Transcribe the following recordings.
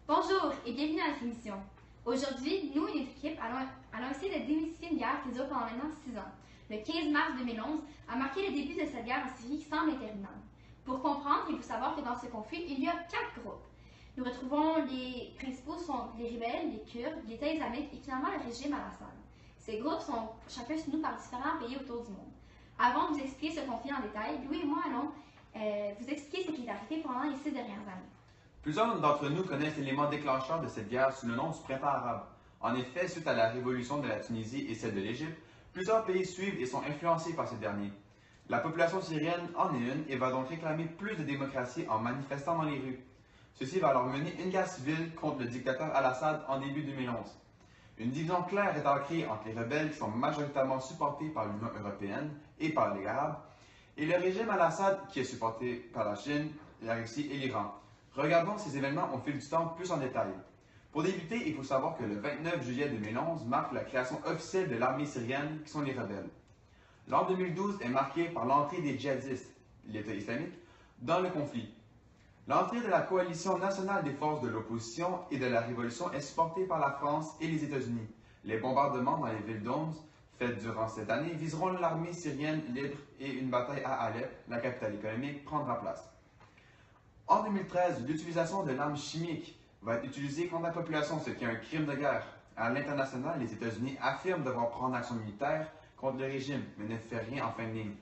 Bonjour et bienvenue à notre émission. Aujourd'hui, nous et notre équipe allons essayer de démystifier une guerre qui dure pendant maintenant 6 ans. Le 15 mars 2011 a marqué le début de cette guerre en Syrie qui semble interminable. Pour comprendre, il faut savoir que dans ce conflit, il y a 4 groupes. Nous retrouvons les principaux sont les rebelles, les Kurdes, l'État islamique et finalement le régime al-Assad. Ces groupes sont chacun soutenus par différents pays autour du monde. Avant de vous expliquer ce conflit en détail, Louis et moi allons vous expliquer ce qui est arrivé pendant les 6 dernières années. Plusieurs d'entre nous connaissent l'élément déclencheur de cette guerre sous le nom du printemps arabe. En effet, suite à la révolution de la Tunisie et celle de l'Égypte, plusieurs pays suivent et sont influencés par ces derniers. La population syrienne en est une et va donc réclamer plus de démocratie en manifestant dans les rues. Ceci va alors mener une guerre civile contre le dictateur al-Assad en début 2011. Une division claire est ancrée entre les rebelles qui sont majoritairement supportés par l'Union européenne et par les Arabes, et le régime al-Assad qui est supporté par la Chine, la Russie et l'Iran. Regardons ces événements au fil du temps plus en détail. Pour débuter, il faut savoir que le 29 juillet 2011 marque la création officielle de l'armée syrienne, qui sont les rebelles. L'an 2012 est marqué par l'entrée des djihadistes, l'État islamique, dans le conflit. L'entrée de la coalition nationale des forces de l'opposition et de la révolution est supportée par la France et les États-Unis. Les bombardements dans les villes d'Homs faits durant cette année viseront l'armée syrienne libre et une bataille à Alep, la capitale économique, prendra place. En 2013, l'utilisation de l'arme chimique va être utilisée contre la population, ce qui est un crime de guerre. À l'international, les États-Unis affirment devoir prendre action militaire contre le régime, mais ne fait rien en fin de ligne.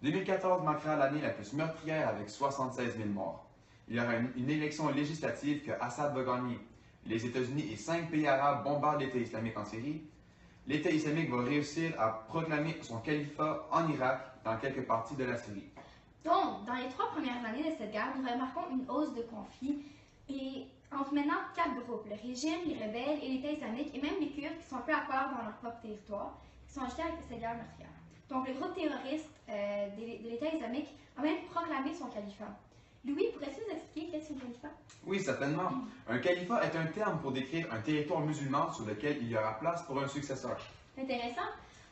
2014 marquera l'année la plus meurtrière avec 76 000 morts. Il y aura une élection législative que Assad va gagner. Les États-Unis et 5 pays arabes bombardent l'État islamique en Syrie. L'État islamique va réussir à proclamer son califat en Irak, dans quelques parties de la Syrie. Donc, dans les 3 premières années de cette guerre, nous remarquons une hausse de conflits et entre maintenant 4 groupes, le régime, les rebelles et l'État islamique et même les Kurdes qui sont un peu à part dans leur propre territoire, qui sont ajoutés avec cette guerre meurtrière. Donc, le groupe terroriste de l'État islamique a même proclamé son califat. Louis, pourrais-tu nous expliquer qu'est-ce qu'un califat? Oui, certainement. Un califat est un terme pour décrire un territoire musulman sur lequel il y aura place pour un successeur. Intéressant.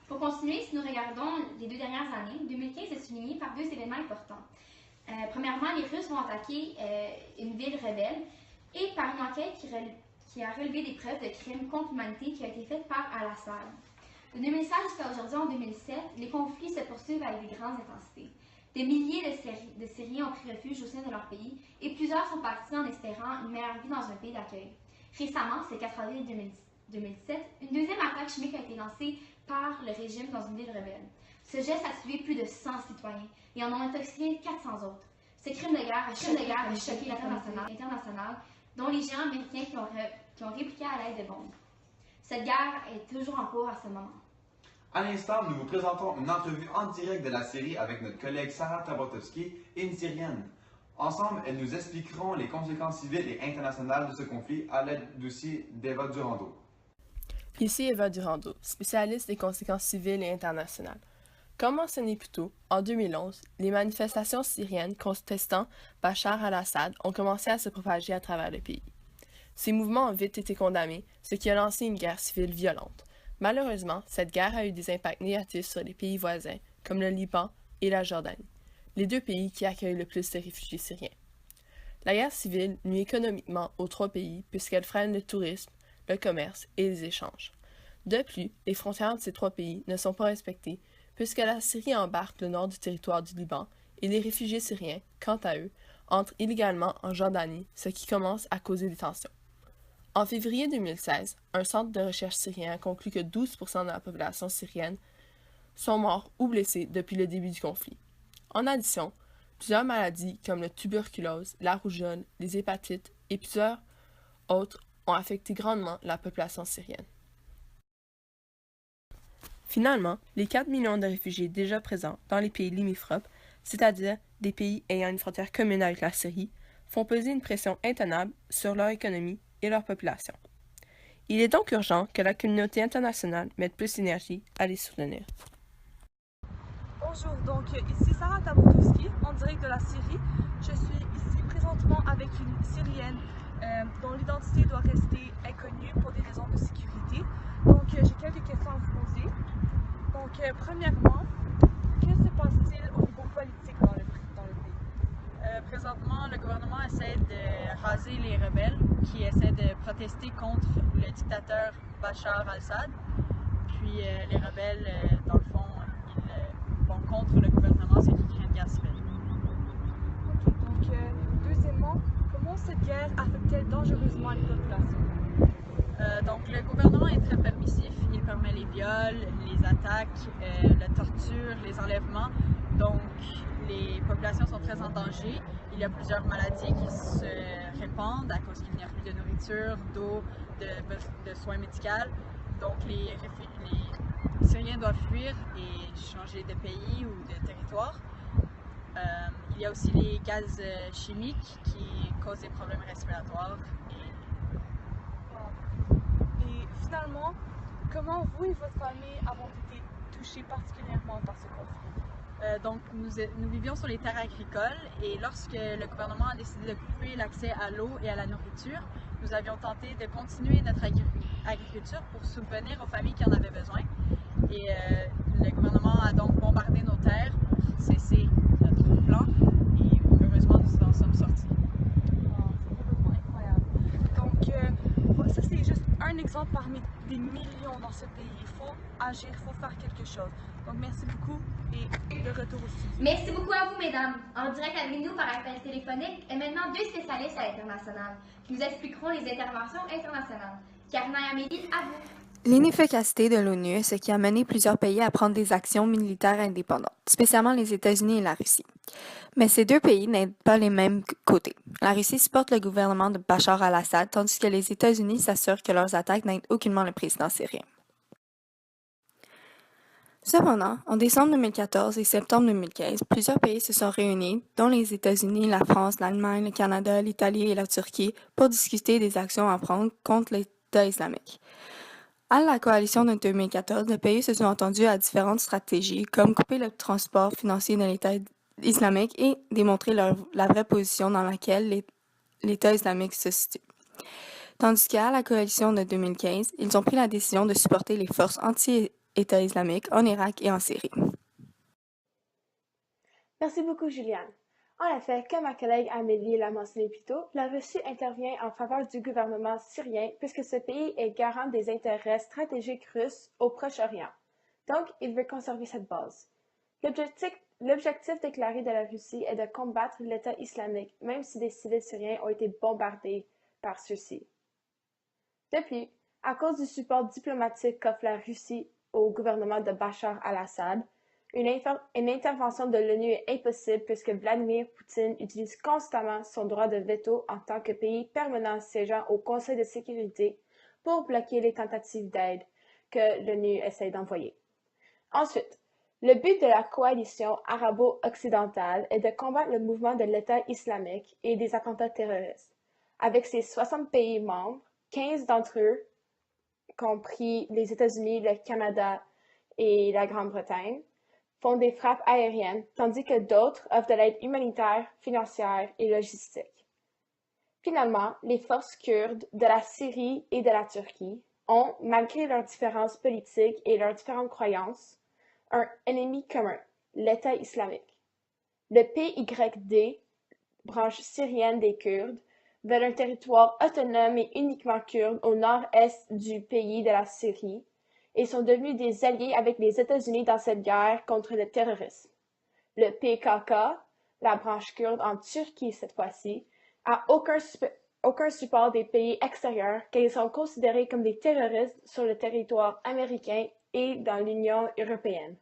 Pour continuer, si nous regardons les 2 dernières années, 2015 est souligné par 2 événements importants. Premièrement, les Russes vont attaquer une ville rebelle et par une enquête qui a relevé des preuves de crimes contre l'humanité qui a été faite par al-Assad. De 2016 jusqu'à aujourd'hui, en 2007, les conflits se poursuivent avec des grandes intensités. Des milliers de Syriens ont pris refuge au sein de leur pays et plusieurs sont partis en espérant une meilleure vie dans un pays d'accueil. Récemment, c'est le 4 avril 2007, une deuxième attaque chimique a été lancée par le régime dans une ville rebelle. Ce geste a tué plus de 100 citoyens et en ont intoxiqué 400 autres. Ce crime de guerre a choqué l'international, dont les géants américains qui ont répliqué à l'aide de bombes. Cette guerre est toujours en cours à ce moment. À l'instant, nous vous présentons une entrevue en direct de la Syrie avec notre collègue Sarah Tabatovsky et une Syrienne. Ensemble, elles nous expliqueront les conséquences civiles et internationales de ce conflit à l'aide d'aussi d'Eva Durando. Ici Eva Durando, spécialiste des conséquences civiles et internationales. Comme mentionné plus tôt, en 2011, les manifestations syriennes contestant Bachar al-Assad ont commencé à se propager à travers le pays. Ces mouvements ont vite été condamnés, ce qui a lancé une guerre civile violente. Malheureusement, cette guerre a eu des impacts négatifs sur les pays voisins, comme le Liban et la Jordanie, les 2 pays qui accueillent le plus de réfugiés syriens. La guerre civile nuit économiquement aux 3 pays puisqu'elle freine le tourisme, le commerce et les échanges. De plus, les frontières de ces 3 pays ne sont pas respectées puisque la Syrie embarque le nord du territoire du Liban et les réfugiés syriens, quant à eux, entrent illégalement en Jordanie, ce qui commence à causer des tensions. En février 2016, un centre de recherche syrien a conclu que 12% de la population syrienne sont morts ou blessés depuis le début du conflit. En addition, plusieurs maladies comme la tuberculose, la rougeole, les hépatites et plusieurs autres ont affecté grandement la population syrienne. Finalement, les 4 millions de réfugiés déjà présents dans les pays limitrophes, c'est-à-dire des pays ayant une frontière commune avec la Syrie, font peser une pression intenable sur leur économie et leur population. Il est donc urgent que la communauté internationale mette plus d'énergie à les soutenir. Bonjour, donc ici Sarah Tabatovsky, en direct de la Syrie. Je suis ici présentement avec une Syrienne dont l'identité doit rester inconnue pour des raisons de sécurité. Donc j'ai quelques questions à vous poser. Donc premièrement, que se passe-t-il au niveau politique dans le pays? Présentement, le gouvernement essaie de raser disperser les rebelles qui essaient de protester contre le dictateur Bachar al-Assad. Puis les rebelles, dans le fond, ils vont contre le gouvernement, c'est qu'ils craignent une guerre civile. Ok, donc deuxièmement, comment cette guerre affecte-t-elle dangereusement les populations? Donc le gouvernement est très permissif, il permet les viols, les attaques, la torture, les enlèvements. Donc les populations sont très en danger. Il y a plusieurs maladies qui se répandent à cause qu'il n'y a plus de nourriture, d'eau, de soins médicaux. Donc les Syriens doivent fuir et changer de pays ou de territoire. Il y a aussi les gaz chimiques qui causent des problèmes respiratoires. Et finalement, comment vous et votre famille avons été touchés particulièrement par ce conflit? Donc nous vivions sur les terres agricoles et lorsque le gouvernement a décidé de couper l'accès à l'eau et à la nourriture, nous avions tenté de continuer notre agriculture pour subvenir aux familles qui en avaient besoin. Et le gouvernement a donc bombardé nos terres pour cesser notre plan et heureusement nous en sommes sortis. C'est complètement incroyable. Donc, ça c'est juste un exemple parmi des millions dans ce pays. Il faut agir, il faut faire quelque chose. Donc, merci beaucoup et de retour au studio. Merci beaucoup à vous, mesdames. En direct avec nous par appel téléphonique et maintenant deux spécialistes à l'international qui nous expliqueront les interventions internationales. Karina et Amélie, à vous. L'inefficacité de l'ONU est ce qui a mené plusieurs pays à prendre des actions militaires indépendantes, spécialement les États-Unis et la Russie. Mais ces deux pays n'aident pas les mêmes côtés. La Russie supporte le gouvernement de Bachar al-Assad, tandis que les États-Unis s'assurent que leurs attaques n'aident aucunement le président syrien. Cependant, en décembre 2014 et septembre 2015, plusieurs pays se sont réunis, dont les États-Unis, la France, l'Allemagne, le Canada, l'Italie et la Turquie, pour discuter des actions à prendre contre l'État islamique. À la coalition de 2014, les pays se sont entendus à différentes stratégies, comme couper le transport financier de l'État islamique et démontrer la vraie position dans laquelle l'État islamique se situe. Tandis qu'à la coalition de 2015, ils ont pris la décision de supporter les forces anti-État islamique en Irak et en Syrie. Merci beaucoup, Juliane. En effet, comme ma collègue Amélie l'a mentionné plus tôt, la Russie intervient en faveur du gouvernement syrien puisque ce pays est garant des intérêts stratégiques russes au Proche-Orient. Donc, il veut conserver cette base. L'objectif déclaré de la Russie est de combattre l'État islamique, même si des civils syriens ont été bombardés par ceux-ci. Depuis, à cause du support diplomatique qu'offre la Russie au gouvernement de Bachar al-Assad, une intervention de l'ONU est impossible puisque Vladimir Poutine utilise constamment son droit de veto en tant que pays permanent siégeant au Conseil de sécurité pour bloquer les tentatives d'aide que l'ONU essaie d'envoyer. Ensuite, le but de la coalition arabo-occidentale est de combattre le mouvement de l'État islamique et des attentats terroristes. Avec ses 60 pays membres, 15 d'entre eux, compris les États-Unis, le Canada et la Grande-Bretagne, font des frappes aériennes, tandis que d'autres offrent de l'aide humanitaire, financière et logistique. Finalement, les forces kurdes de la Syrie et de la Turquie ont, malgré leurs différences politiques et leurs différentes croyances, un ennemi commun, l'État islamique. Le PYD, branche syrienne des Kurdes, veulent un territoire autonome et uniquement kurde au nord-est du pays de la Syrie, et sont devenus des alliés avec les États-Unis dans cette guerre contre le terrorisme. Le PKK, la branche kurde en Turquie cette fois-ci, a aucun support des pays extérieurs car ils sont considérés comme des terroristes sur le territoire américain et dans l'Union européenne.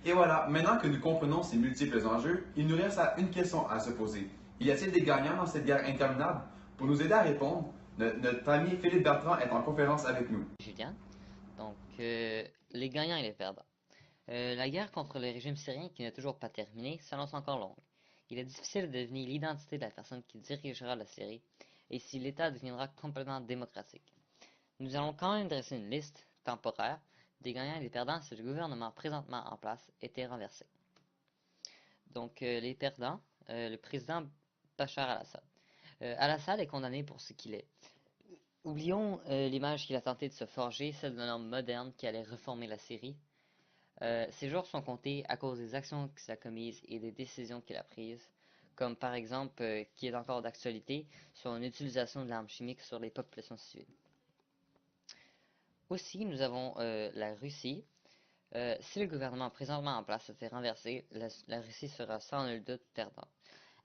Et voilà, maintenant que nous comprenons ces multiples enjeux, il nous reste une question à se poser. Y a-t-il des gagnants dans cette guerre interminable? Pour nous aider à répondre, notre ami Philippe Bertrand est en conférence avec nous. Julien. Donc, les gagnants et les perdants. La guerre contre le régime syrien qui n'est toujours pas terminée s'annonce encore longue. Il est difficile de deviner l'identité de la personne qui dirigera la Syrie et si l'État deviendra complètement démocratique. Nous allons quand même dresser une liste temporaire des gagnants et des perdants si le gouvernement présentement en place était renversé. Donc, les perdants, le président Bachar al-Assad. Al-Assad est condamné pour ce qu'il est. Oublions l'image qu'il a tenté de se forger, celle d'un homme moderne qui allait reformer la Syrie. Ses jours sont comptés à cause des actions qu'il a commises et des décisions qu'il a prises, comme par exemple, qui est encore d'actualité, sur une utilisation de l'arme chimique sur les populations civiles. Aussi, nous avons la Russie. Si le gouvernement présentement en place était renversé, la Russie sera sans nul doute perdante.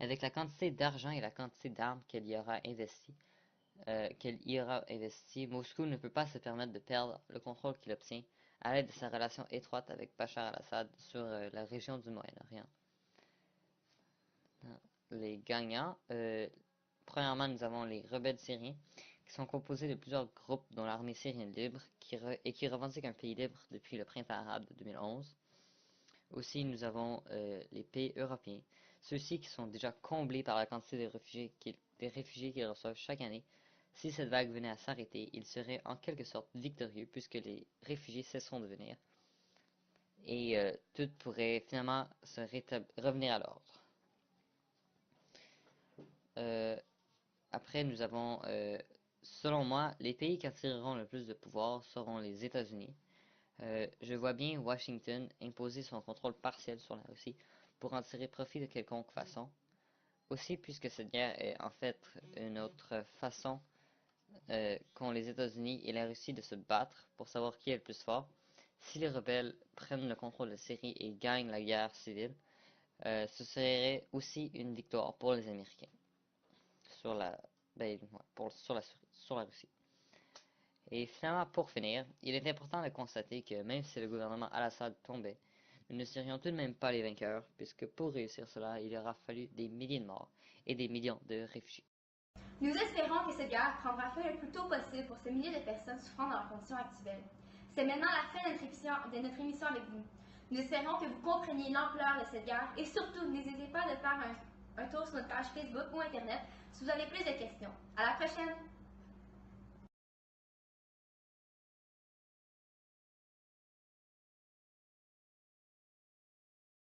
Avec la quantité d'argent et la quantité d'armes qu'elle y aura investi, Moscou ne peut pas se permettre de perdre le contrôle qu'il obtient à l'aide de sa relation étroite avec Bachar al-Assad sur la région du Moyen-Orient. Les gagnants, premièrement, nous avons les rebelles syriens, qui sont composés de plusieurs groupes dont l'armée syrienne libre, qui revendique un pays libre depuis le printemps arabe de 2011. Aussi, nous avons les pays européens, ceux-ci qui sont déjà comblés par la quantité des réfugiés qu'ils reçoivent chaque année. Si cette vague venait à s'arrêter, ils seraient en quelque sorte victorieux puisque les réfugiés cesseront de venir et tout pourrait finalement revenir à l'ordre. Après, nous avons, selon moi, les pays qui attireront le plus de pouvoir seront les États-Unis. Je vois bien Washington imposer son contrôle partiel sur la Russie pour en tirer profit de quelconque façon. Aussi, puisque cette guerre est en fait une autre façon qu'ont les États-Unis et la Russie de se battre pour savoir qui est le plus fort. Si les rebelles prennent le contrôle de Syrie et gagnent la guerre civile, ce serait aussi une victoire pour les Américains sur la Russie. Et finalement, pour finir, il est important de constater que même si le gouvernement al-Assad tombait, nous ne serions tout de même pas les vainqueurs, puisque pour réussir cela, il aura fallu des milliers de morts et des millions de réfugiés. Nous espérons que cette guerre prendra fin le plus tôt possible pour ces milliers de personnes souffrant dans leurs conditions actuelles. C'est maintenant la fin de notre émission avec vous. Nous espérons que vous compreniez l'ampleur de cette guerre et surtout, n'hésitez pas à faire un tour sur notre page Facebook ou Internet si vous avez plus de questions. À la prochaine!